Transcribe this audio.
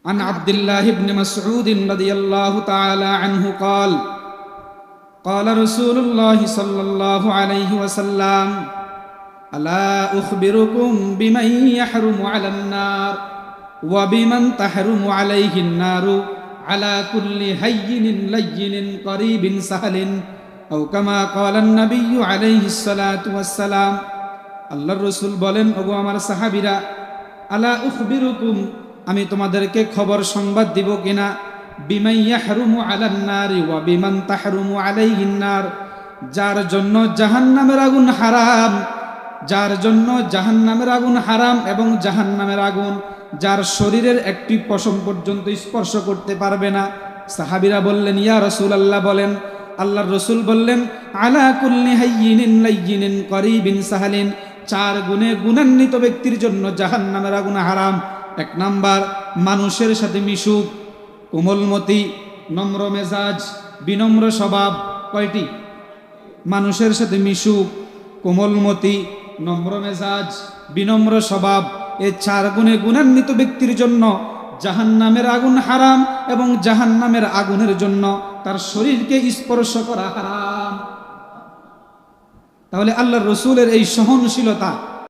عن عبد الله بن مسعود رضي الله تعالى عنه قال قال رسول الله صلى الله عليه وسلم ألا أخبركم بمن يحرم على النار وبمن تحرم عليه النار على كل هين لين قريب سهل أو كما قال النبي عليه الصلاة والسلام আল্লাহর রাসূল বলেন, ওগো আমার সাহাবীরা, আলা উখবিরুকুম, আমি তোমাদেরকে খবর সংবাদ দিব কিনা, বিমান ইয়াহরুমু আলান নারি ওয়া বিমান তাহরুমু আলাইহিন নার, যার জন্য জাহান্নামের আগুন হারাম, যার জন্য জাহান্নামের আগুন হারাম এবং জাহান্নামের আগুন যার শরীরের একটি পশম পর্যন্ত স্পর্শ করতে পারবে না। সাহাবীরা বললেন, ইয়া রাসূলুল্লাহ, বলেন। আল্লাহর রাসূল বললেন, আলা কুল্লি হাইয়িনিন লাইয়িনিন করিবিন সাহালিন, চার গুণে গুণান্বিত ব্যক্তির জন্য জাহান্নামের আগুন হারাম। এক নাম্বার, মানুষের সাথে মিশুক, কোমলমতি, নম্র মেজাজ, বিনম্র স্বভাব। কয়টি? মানুষের সাথে মিশুক, কোমলমতি, নম্র মেজাজ, বিনম্র স্বভাব, এই চার গুণে গুণান্বিত ব্যক্তির জন্য জাহান্নামের আগুন হারাম এবং জাহান্নামের আগুনের জন্য তার শরীরকে স্পর্শ করা হারাম। তাহলে আল্লাহর রাসূলের এই সহনশীলতা